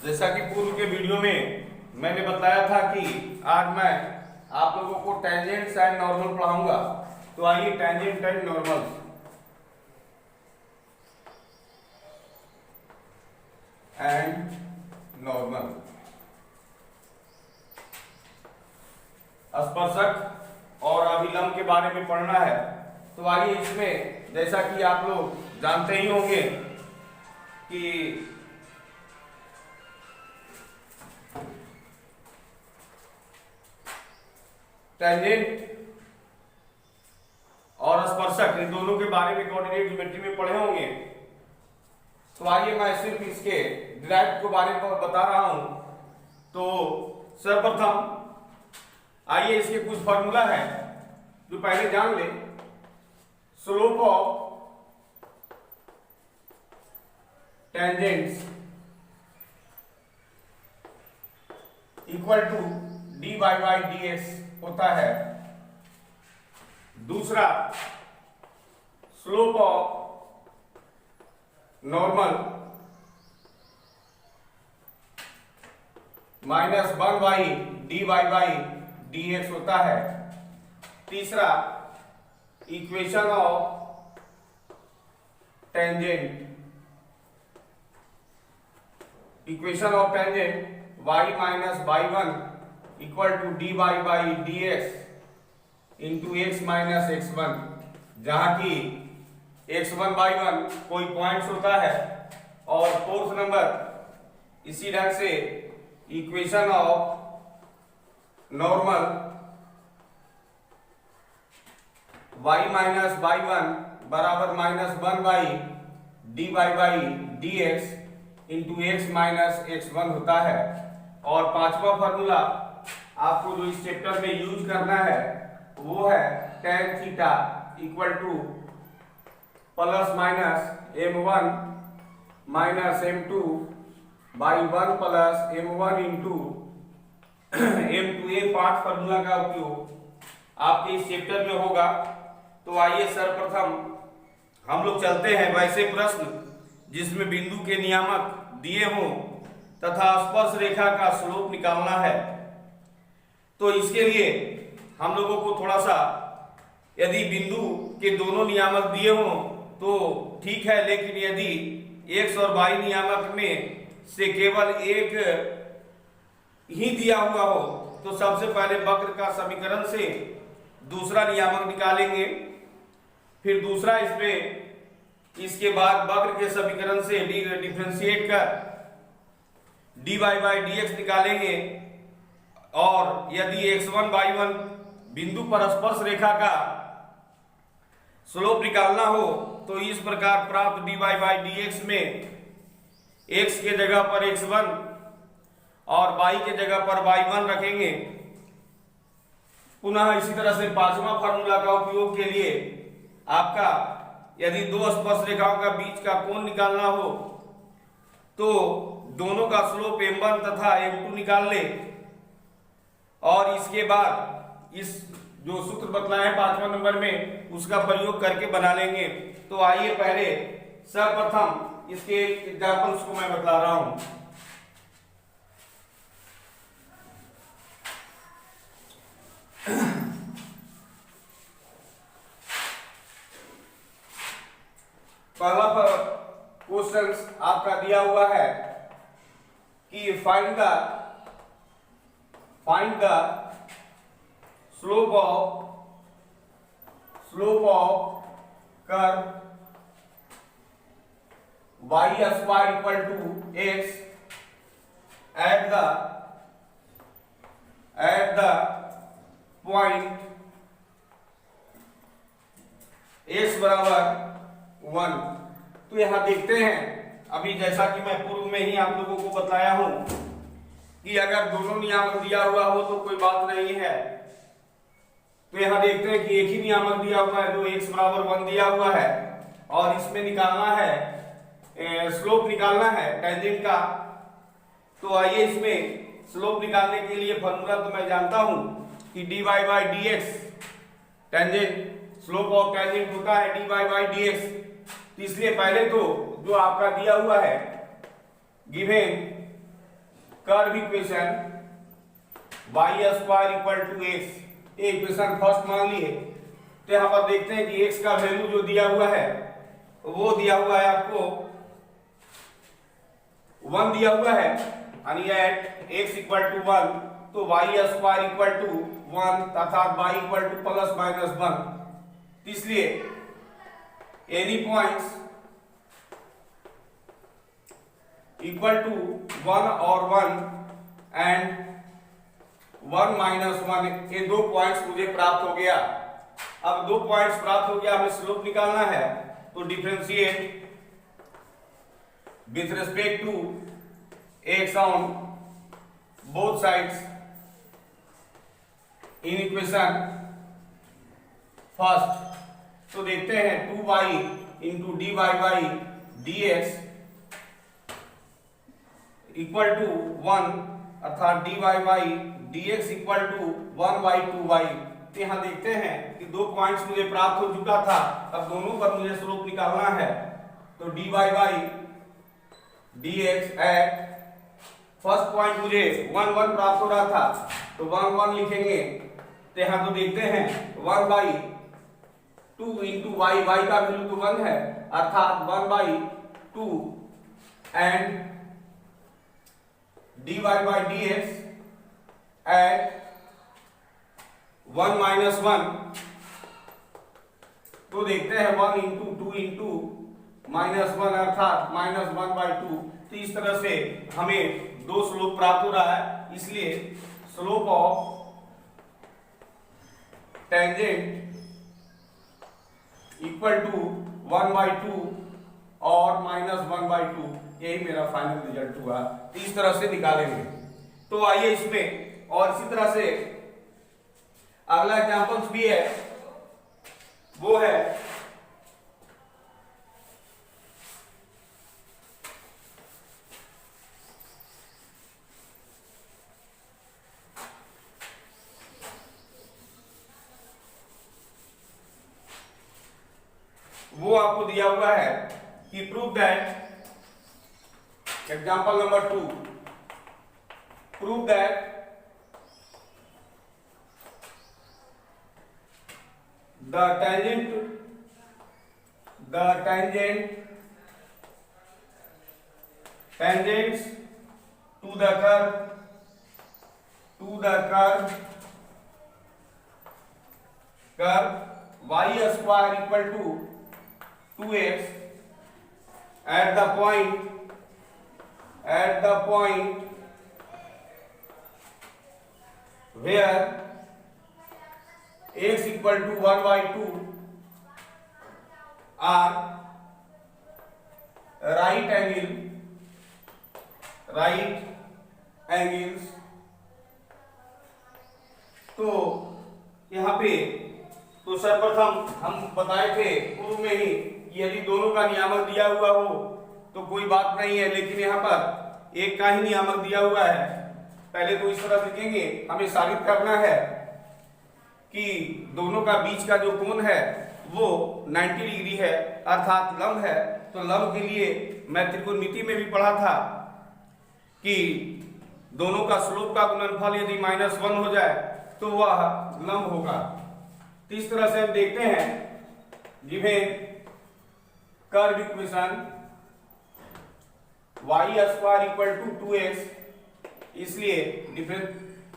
जैसा कि पूर्व के वीडियो में मैंने बताया था कि आज मैं आप लोगों को टेंजेंट्स एंड नॉर्मल पढ़ाऊंगा। तो आइए टेंजेंट एंड नॉर्मल। स्पर्शक और अभिलंब के बारे में पढ़ना है। तो आइए इसमें जैसा कि आप लोग जानते ही होंगे कि टेंजेंट और स्पर्शक इन दोनों के बारे में कोऑर्डिनेट ज्योमेट्री में पढ़े होंगे। तो आइए मैं सिर्फ इसके डिराइव के बारे में बता रहा हूं। तो सर्वप्रथम आइए इसके कुछ फॉर्मूला है जो पहले जान ले। Slope of tangents equal to d Y by D x होता है। दूसरा, slope of normal minus 1 by d Y by D x होता है। तीसरा, equation of tangent y minus y1 equal to d Y by D x into x minus x1, जहां की x1 y1 कोई points होता है। और फोर्थ नंबर, इसी ढंग से equation of normal y minus y1 बराबर minus 1 by d Y by D x into x minus x1 होता है। और पांचवा फॉर्मूला आपको जो इस चैप्टर में यूज करना है वो है tan theta equal to plus minus m1 minus m2 by 1 plus m1 into m2। ये 5 फॉर्मूला का उपयोग आपके इस चैप्टर में होगा। तो आइए सर्वप्रथम हम लोग चलते हैं वैसे प्रश्न जिसमें बिंदु के नियामक दिए हों तथा स्पर्श रेखा का स्लोप निकालना है। तो इसके लिए हम लोगों को थोड़ा सा, यदि बिंदु के दोनों नियामक दिए हों तो ठीक है, लेकिन यदि x और y नियामक में से केवल एक ही दिया हुआ हो तो सबसे पहले वक्र का समीकरण से दूसरा नियामक निकालेंगे। फिर दूसरा इसके बाद वक्र के समीकरण से डिफरेंशिएट कर dy बाई dx निकालेंगे। और यदि x1 y1 बिंदु पर स्पर्श रेखा का स्लोप निकालना हो तो इस प्रकार प्राप्त dy बाई dx में x के जगह पर x1 और y के जगह पर y1 रखेंगे। पुनः इसी तरह से पांचवा फार्मूला का उपयोग के लिए आपका यदि दो स्पर्श रेखाओं का बीच का कोण निकालना हो तो दोनों का स्लोप m1 तथा m2 निकाल ले। और इसके बाद इस जो सूत्र बतलाया है 5वां नंबर में उसका प्रयोग करके बना लेंगे। तो आइए पहले सर्वप्रथम इसके एग्जांपल्स को मैं बता रहा हूं। पहला क्वेश्चन आपका दिया हुआ है कि find the slope of curve y square equal to x at the point x बराबर 1। तो यहां देखते हैं, अभी जैसा कि मैं पूर्व में ही आप लोगों को बताया हूं कि अगर दोनों नियामक दिया हुआ हो तो कोई बात नहीं है। तो यहां देखते हैं कि एक ही नियामक दिया हुआ है जो x बराबर 1 दिया हुआ है और इसमें निकालना है स्लोप निकालना है टेंजेंट का। तो आइए इसमें स्लोप निकालने के लिए फॉर्मूला तो मैं जानता हूं कि dy by dx tangent slope of tangent होता है dy बाई dx। इसलिए पहले तो जो आपका दिया हुआ है given curve equation y square equal to x, ये इक्वेशन फर्स्ट मान लिए। तो यहां पर देखते हैं कि x का वैल्यू जो दिया हुआ है वो दिया हुआ है आपको 1 दिया हुआ है, यानी एट x इक्वल टू 1 तो y स्क्वायर इक्वल टू 1 अर्थात y equal to plus minus 1। इसलिए एनी पॉइंट्स इक्वल टू 1 और 1 एंड 1 माइनस 1, ये 2 पॉइंट्स मुझे प्राप्त हो गया। अब 2 पॉइंट्स प्राप्त हो गया, हमें स्लोप निकालना है। तो differentiate with respect to x on both sides in equation first. तो देखते हैं 2y into d Y by D x equal to 1 अर्थात D Y by D x equal to 1/2y। तो यहाँ देखते हैं कि 2 पॉइंट्स मुझे प्राप्त हो चुका था, अब दोनों पर मुझे स्लोप निकालना है। तो d Y by D x at first point मुझे 1 1 प्राप्त हो रहा था, तो 1 1 लिखेंगे। तो यहाँ तो देखते हैं 1/2 इंटू वाई, वाई का वैल्यू तो 1 है अर्थात 1/2 and dy by dx at 1 minus 1। तो देखते हैं 1 इंटू 2 इंटू माइनस 1 अर्थात माइनस 1/2। तो इस तरह से हमें 2 स्लोप प्राप्त हो रहा है, इसलिए slope of tangent equal to 1/2 और माइनस 1/2, यही मेरा फाइनल रिजल्ट हुआ। तो इस तरह से निकालेंगे। तो आइए इसमें और इसी तरह से अगला एग्जांपल्स भी है, वो है वो आपको दिया हुआ है कि prove that example number 2, prove that the tangents to the curve y square equal to 2x at the point where x equal to 1/2 are right angles। तो यहाँ पे तो सर्वप्रथम हम बताए थे पूर्व में ही कि यदि दोनों का नियामक दिया हुआ हो तो कोई बात नहीं है, लेकिन यहाँ पर एक का ही नियामक दिया हुआ है। पहले तो इस तरह लिखेंगे, हमें साबित करना है कि दोनों का बीच का जो कोण है वो 90 डिग्री है अर्थात लंब है। तो लंब के लिए मैं त्रिकोणमिति में भी पढ़ा था कि दोनों का स्लोप का गुणनफल यदि -1 हो जाए तो वह लंब होगा। तो इस तरह से हम देखते हैं given curve equation y square equal to 2x, इसलिए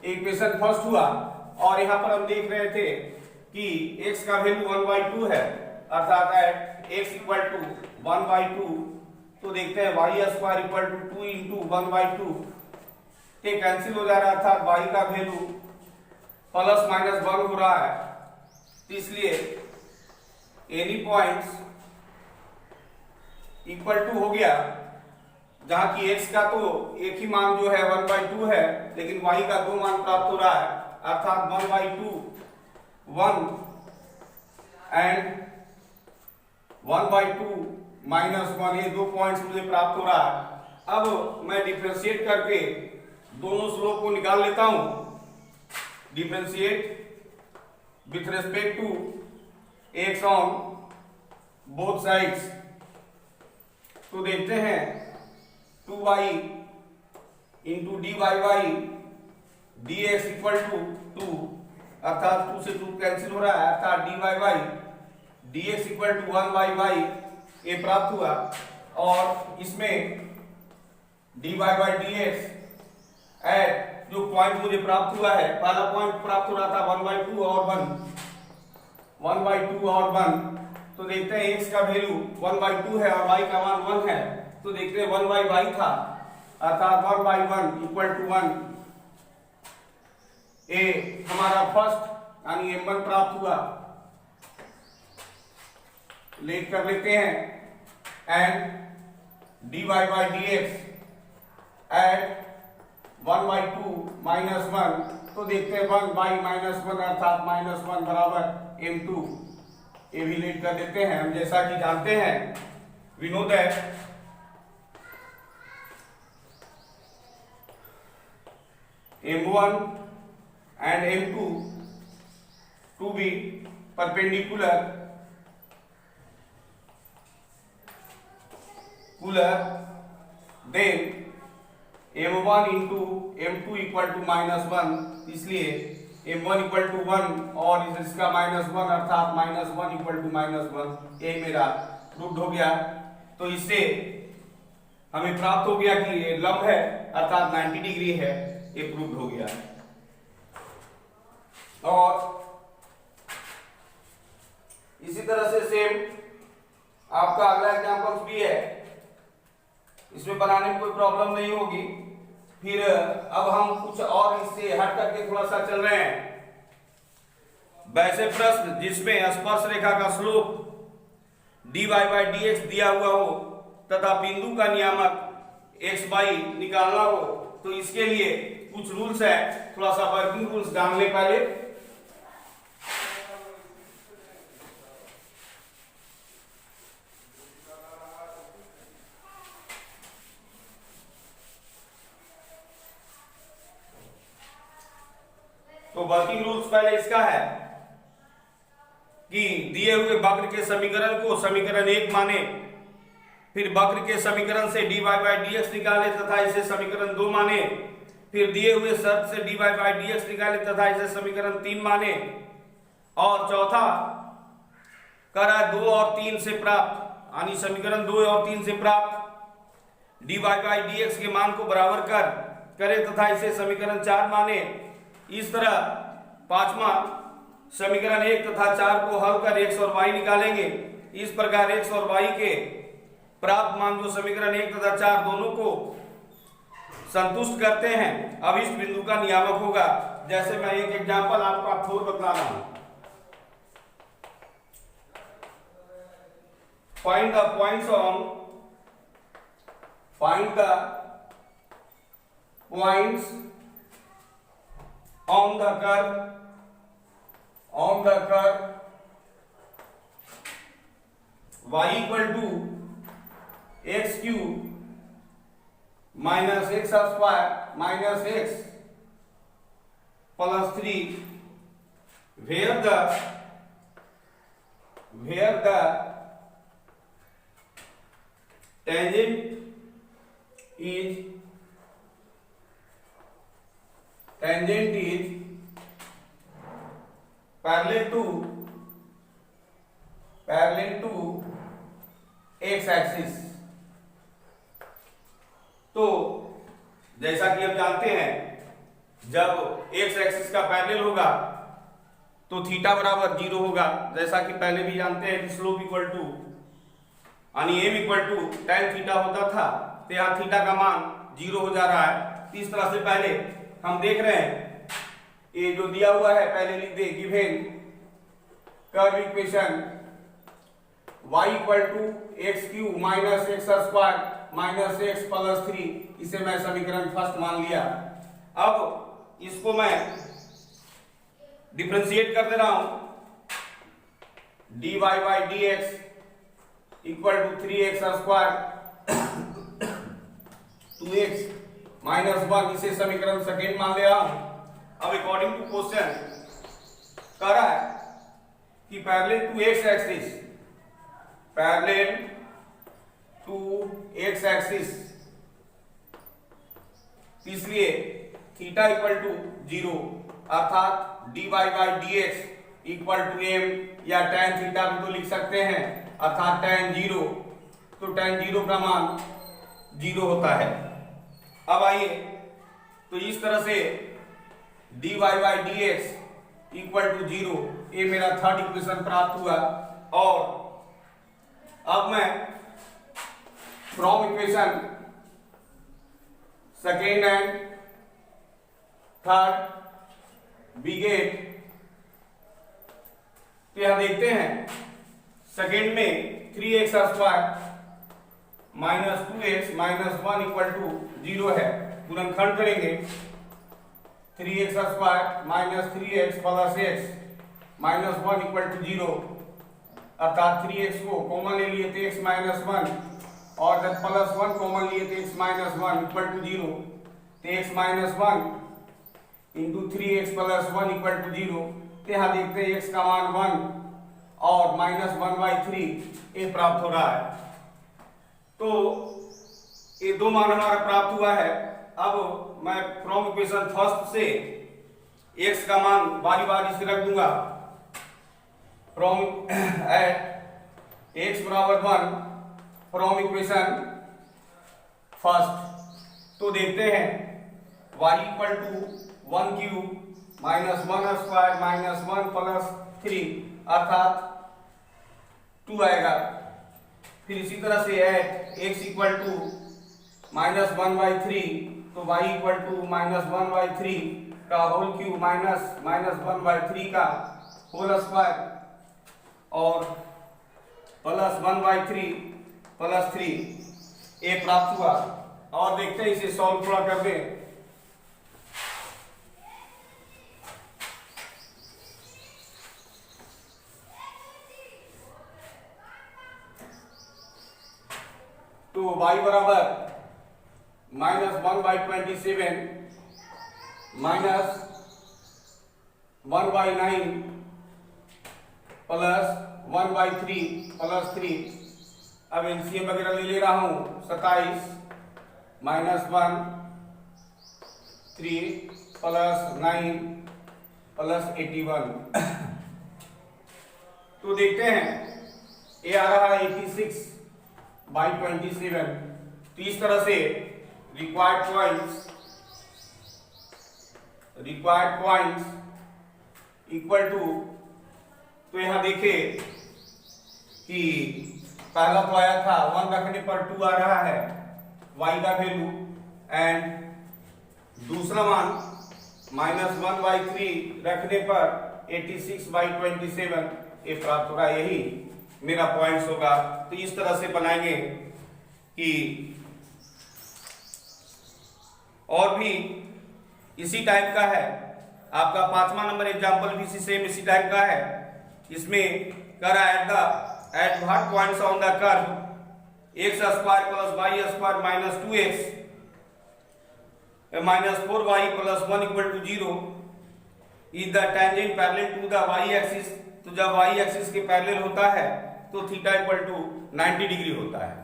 इक्वेशन फर्स्ट हुआ। और यहाँ पर हम देख रहे थे कि x का वैल्यू 1/2 है अर्थात एट x इक्वल टू 1/2। तो देखते हैं y square equal to 2 into 1/2, ये कैंसिल हो जा रहा है अर्थात y का वैल्यू प्लस माइनस 1 हो रहा है। तो इसलिए एनी पॉइंट्स इक्वल टू हो गया, जहां की x का तो एक ही मान जो है 1/2 है, लेकिन y का 2 मान प्राप्त हो रहा है अर्थात 1/2 1 एंड 1/2 -1, ये 2 पॉइंट्स मुझे प्राप्त हो रहा है। अब मैं डिफरेंशिएट करके दोनों स्लोप को निकाल लेता हूं। Differentiate with respect to x on both sides. तो देखते हैं 2y into d Y by D x equal to 2, अर्थात 2 से 2 कैंसिल हो रहा है, अर्थात D Y by D x equal to 1 Y by A प्राप्त हुआ। और इसमें D Y by D x at जो पॉइंट मुझे प्राप्त हुआ है, पहला पॉइंट प्राप्त हो रहा था 1/2 और 1/2 और 1, तो देखते हैं x का वैल्यू 1/2 है और y का मान 1 है, तो देखते हैं 1/y था, अर्थात 1/1 इक्वल टू 1। ए हमारा फर्स्ट यानी m1 प्राप्त हुआ। लेट कर लेते हैं and dy by D x at 1/2 minus 1, तो देखते हैं 1/1 अर्थात -1 बराबर m2। ये भी लेट कर देते हैं हम, जैसा कि जानते हैं we know that m1 and m2 to be perpendicular then m1 into m2 equal to -1, इसलिए m1 इक्वल टू 1 और इसका -1 अर्थात -1 इक्वल टू -1, ये मेरा प्रूव्ड हो गया। तो इससे हमें प्राप्त हो गया कि ये लंब है अर्थात 90 डिग्री है, ये प्रूव्ड हो गया। और इसी तरह से सेम आपका अगला एग्जांपल्स भी है, इसमें बनाने में कोई प्रॉब्लम नहीं होगी। फिर अब हम कुछ और इससे हट करके थोड़ा सा चल रहे हैं। वैसे प्रश्न जिसमें स्पर्श रेखा का slope dy by D x दिया हुआ हो तथा बिंदु का नियामक x बाई निकालना हो, तो इसके लिए कुछ रूल्स है, थोड़ा सा वर्किंग रूल्स जान ले पहले। तो वर्किंग रूल्स पहले इसका है कि दिए हुए वक्र के समीकरण को समीकरण 1 माने, फिर वक्र के समीकरण से dy बाई डी एक्स निकाले तथा इसे समीकरण 2 माने, फिर दिए हुए शर्त से dy बाई डी एक्स निकाले तथा इसे समीकरण 3 माने, और चौथा करा 2 और 3 से प्राप्त यानी समीकरण 2 और 3 से प्राप्त dy बाई डी एक्स के मान को बराबर करे तथा इसे समीकरण 4 माने। इस तरह पांचवा समीकरण 1 तथा 4 को हल कर x और y निकालेंगे। इस प्रकार x और y के प्राप्त मान जो समीकरण 1 तथा 4 दोनों को संतुष्ट करते हैं, अब इस बिंदु का नियामक होगा। जैसे मैं एक एग्जांपल आपको फोर बता रहा हूं। Find the points on the curve y equal to x cube minus x square minus x plus 3 where the tangent is parallel to x axis। तो जैसा कि आप जानते हैं जब x एक्सिस का पैरेलल होगा तो थीटा बराबर 0 होगा, जैसा कि पहले भी जानते हैं कि स्लोप इक्वल टू यानी m equal to tan theta होता था, तो यहाँ थीटा का मान 0 हो जा रहा है। इस तरह से पहले हम देख रहे हैं, ये जो दिया हुआ है पहले लिख दे, given curve equation y equal to X cube minus X square minus X plus 3, इसे मैं समीकरण फर्स्ट मान लिया। अब इसको मैं डिफरेंशिएट कर दे रहा हूं, dy by D x equal to 3x square 2x minus 1, इसे समीकरण सेकेंड मान ले रहा हूं। अब अकॉर्डिंग टू क्वेश्चन कह रहा है कि parallel to x axis, parallel to x axis तो इसलिए थीटा इक्वल टू 0 अर्थात dy by dx equal to m या tan थीटा भी तो लिख सकते हैं अर्थात tan 0, तो tan 0 का मान 0 होता है। अब आइए तो इस तरह से dy by dx equal to 0, ये मेरा थर्ड इक्वेशन प्राप्त हुआ। और अब मैं from equation second and third we get, तो यहां देखते हैं सेकेंड में 3x square minus 2x minus 1 equal to 0 है, गुणनखंड करेंगे 3x square minus 3x plus x minus 1 equal to 0 अर्थात 3x को कॉमन ले लिए तो x माइनस 1 और जब प्लस 1 कॉमन लिए तो x माइनस 1 इक्वल टू 0, तो x minus 1 into 3x plus 1 equal to 0, तो यहाँ देखते हैं x का मान 1 और माइनस 1/3 ये प्राप्त हो रहा है। तो ये दो मान हमारा प्राप्त हुआ है। अब मैं फ्रॉम इक्वेशन फर्स्ट से x का मान बारी बारी से रख दूंगा फ्रॉम एट x बराबर 1 फ्रॉम इक्वेशन फर्स्ट। तो देखते हैं y equal to 1 cube minus 1 square minus 1 plus 3 अर्थात 2 आएगा। फिर इसी तरह से at x equal to minus 1/3, तो y इक्वल टू माइनस 1/3 का होल क्यूब माइनस 1/3 का होल स्क्वायर और प्लस 1/3 प्लस 3 ये प्राप्त हुआ। और देखते हैं इसे सॉल्व थोड़ा कर दें। तो y बराबर माइनस 1/27 माइनस 1/9 प्लस 1/3 प्लस 3। अब एलसीएम वगैरह ले रहा हूं 27 माइनस 1 3 प्लस 9 प्लस 81। तो देखते हैं ये आ रहा है 86/27। तो इस तरह से रिक्वायर्ड पॉइंट्स इक्वल टू, तो यहां देखे कि पहला तो आया था 1 रखने पर 2 आ रहा है y का वैल्यू, एंड दूसरा मान माइनस 1/3 रखने पर 86/27 ये प्राप्त होगा। यही मेरा पॉइंट्स होगा। तो इस तरह से बनाएंगे कि और भी इसी टाइप का है। आपका 5वां नंबर एग्जांपल भी इसी टाइप का है। इसमें कर at what points on the curve x square plus y square minus 2x minus 4y plus 1 equal to 0 is the tangent parallel to the y axis. तो जब y एक्सिस के parallel होता है तो थीटा इक्वल टू 90 डिग्री होता है।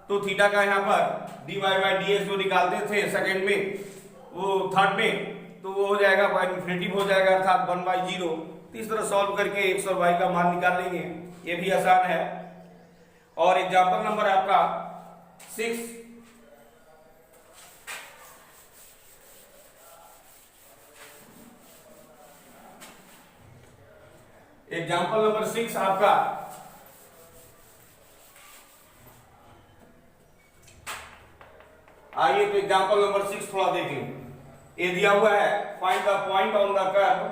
तो theta का यहाँ पर dy बाई dx जो निकालते थे सेकंड में, वो थर्ड में, तो वो हो जाएगा इन्फिनिटिव हो जाएगा अर्थात 1/0। तो इस तरह सॉल्व करके x और y का मान निकाल लेंगे, ये भी आसान है। और एग्जांपल नंबर आपका 6, एग्जांपल नंबर 6 आपका आइए तो एग्जांपल नंबर 6 थोड़ा देखें। ये दिया हुआ है find the point on the curve,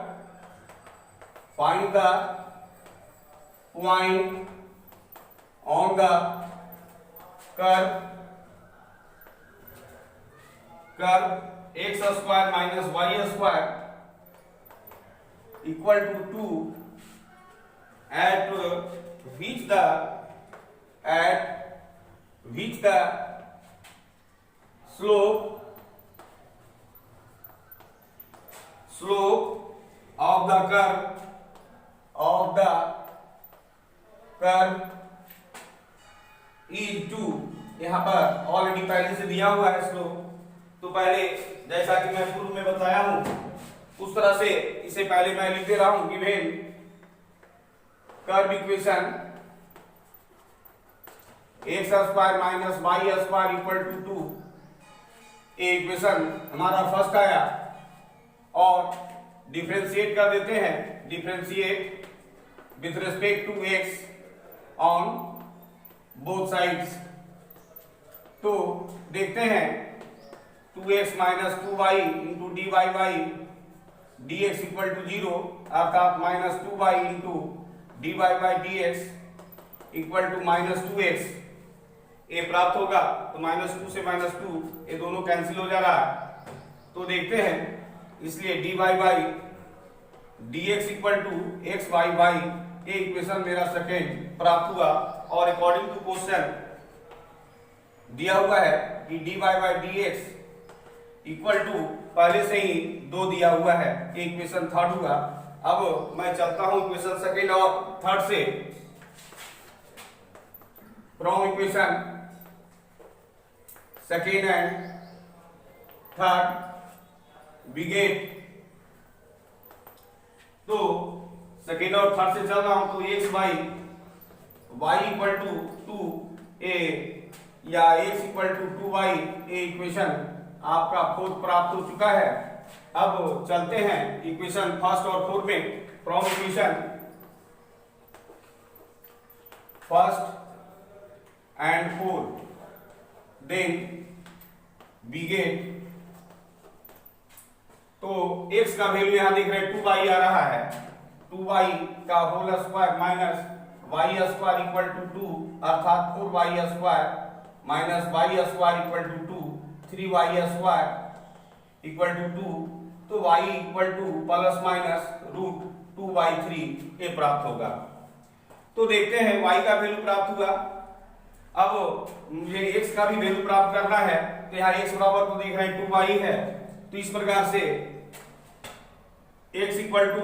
find the point on the curve x square minus y square equal to 2 at which the slope of the curve is 2। यहाँ पर ऑलरेडी पहले से दिया हुआ है स्लोप, तो पहले जैसा कि मैं पूर्व में बताया हूं उस तरह से इसे पहले मैं लिख दे रहा हूं given curve equation x square minus y square equal to 2। ये इक्वेशन हमारा फर्स्ट आया और डिफरेंशिएट कर देते हैं, differentiate with respect to x on both sides. तो देखते हैं 2x minus 2y into d y y d x equal to 0 अर्थात minus 2y into d Y by D x equal to minus 2x ये प्राप्त होगा। तो minus 2 से minus 2 ये दोनों कैंसिल हो जा रहा है। तो देखते हैं, इसलिए d Y by D x equal to x y by ये इक्वेशन मेरा सेकेंड प्राप्त हुआ। और अकॉर्डिंग टू क्वेश्चन दिया हुआ है कि d Y by D x equal to पहले से ही 2 दिया हुआ है, इक्वेशन थर्ड हुआ। अब मैं चलता हूं इक्वेशन सेकेंड और थर्ड से। From equation second and third we get, तो सेकेंड और थर्ड से चल रहा हूं तो x y y equal to 2a या x इक्वल टू 2y ये इक्वेशन आपका फोर्थ प्राप्त हो चुका है। अब चलते हैं इक्वेशन फर्स्ट और फोर्थ में। From equation first and fourth then we get, तो x का वैल्यू यहां देख रहे हैं 2y आ रहा है, 2y का whole square minus y square equal to 2 अर्थात 4y square minus y square equal to 2, 3y square equal to 2, तो y equal to plus minus root 2/3 ये प्राप्त होगा। तो देखते हैं y का वैल्यू प्राप्त हुआ। अब मुझे x का भी वैल्यू प्राप्त करना है, तो यहाँ x बराबर तो देख रहे हैं 2y है, तो इस प्रकार से x इक्वल टू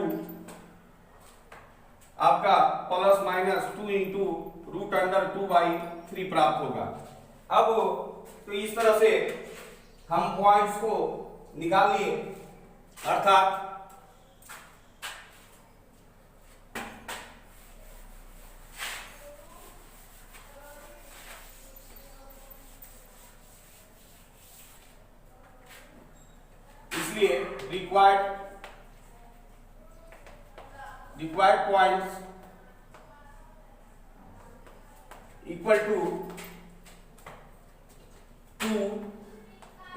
आपका plus minus 2 into root under 2/3 प्राप्त होगा। अब तो इस तरह से हम पॉइंट्स को निकाल लिए, अर्थात इसलिए required points equal to 2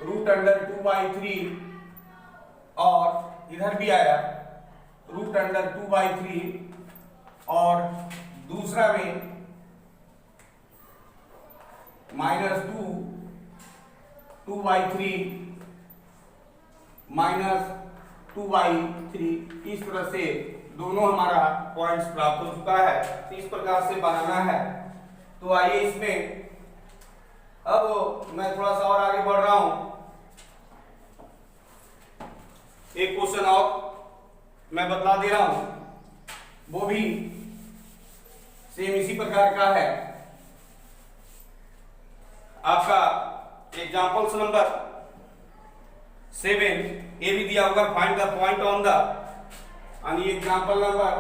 root under 2/3 और इधर भी आया रूट अंडर 2/3 और दूसरा में माइनस 2/3 माइनस 2/3। इस तरह से दोनों हमारा पॉइंट्स प्राप्त हो चुका है। तो इस प्रकार से बनाना है। तो आइए इसमें अब मैं थोड़ा सा और आगे बढ़ रहा हूं। एक क्वेश्चन और मैं बता दे रहा हूं, वो भी सेम इसी प्रकार का है। आपका एग्जांपल्स नंबर 7 ये भी दिया होगा, find the point on the, and example number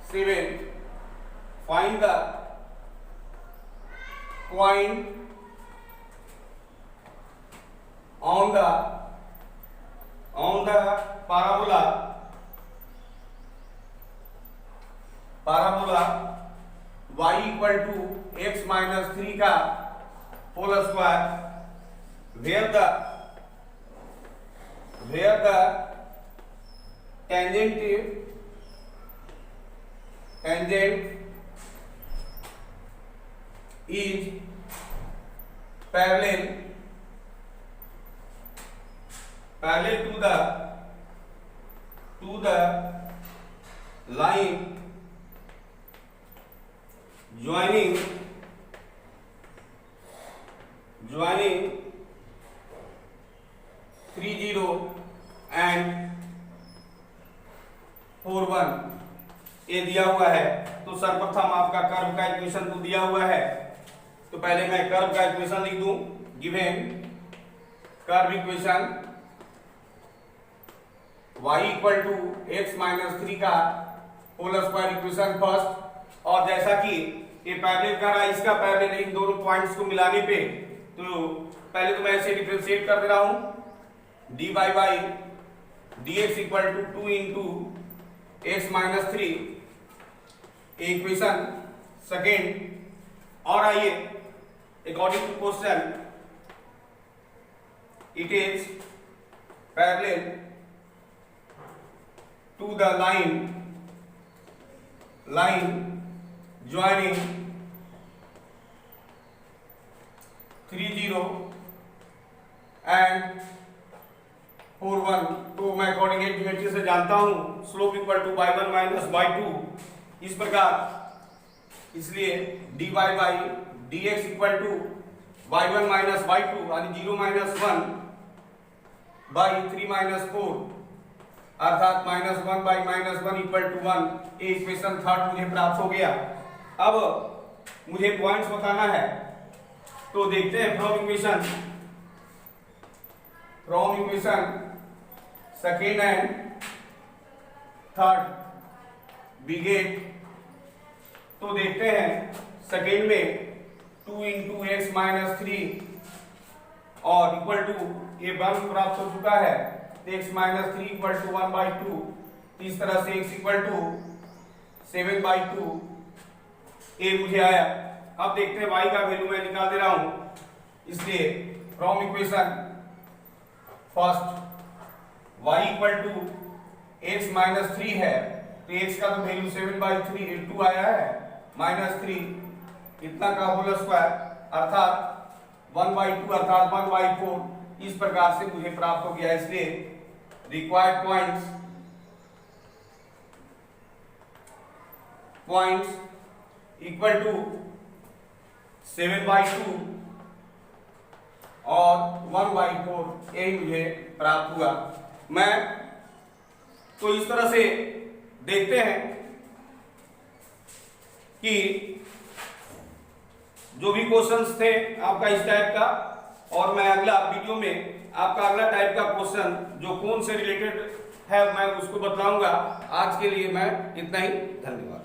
7 find the point on the parabola y equal to x minus 3 का whole square where the tangent is parallel to the line joining 30 and 41 ये दिया हुआ है। तो सर्वप्रथम आपका curve का equation तो दिया हुआ है, तो पहले मैं कर्व का इक्वेशन लिख दूं। Given curve equation y equal to x minus 3 का होल स्क्वायर इक्वेशन फर्स्ट। और जैसा कि ये पैरेलल कर रहा है, इसका पैरेलल इन दोनों पॉइंट्स को मिलाने पे, तो पहले तो मैं ऐसे डिफरेंशिएट कर दे रहा हूं, dy by dx equal to 2 into x minus 3 equation second. और आइए according to question it is parallel to the line joining 30 and 41। तो मैं अकॉर्डिंग ज्योमेट्री से जानता हूं slope equal to y1 minus y2 इस प्रकार, इसलिए dy by dx equal to y1 minus y2 यानी 0 माइनस 1 बाई 3 माइनस 4 अर्थात -1 बाई -1 इक्वल टू 1। ये इक्वेशन थर्ड मुझे प्राप्त हो गया। अब मुझे पॉइंट्स बताना है, तो देखते हैं from equation second and third we get, तो देखते हैं सेकेंड में 2 इंटू एक्स माइनस 3 और इक्वल टू ये वन प्राप्त हो चुका है, x minus 3 equal to 1 by 2। इस तरह से x इक्वल टू 7 बाई 2 ये मुझे आया। अब देखते हैं y का वैल्यू मैं निकाल दे रहा हूं, इसलिए from equation first y equal to x minus 3 है, तो x का तो वैल्यू 7 बाई 3 2 आया है, माइनस 3 इतना का होल स्क्वायर अर्थात 1 बाई 2 अर्थात 1 बाई 4 इस प्रकार से मुझे प्राप्त हो गया। इसलिए required points equal to 7 by 2 और 1 बाई 4 यही मुझे प्राप्त हुआ। मैं तो इस तरह से देखते हैं कि जो भी क्वेश्चंस थे आपका इस टाइप का, और मैं अगला वीडियो में आपका अगला टाइप का क्वेश्चन जो कौन से रिलेटेड है मैं उसको बताऊंगा। आज के लिए मैं इतना ही, धन्यवाद।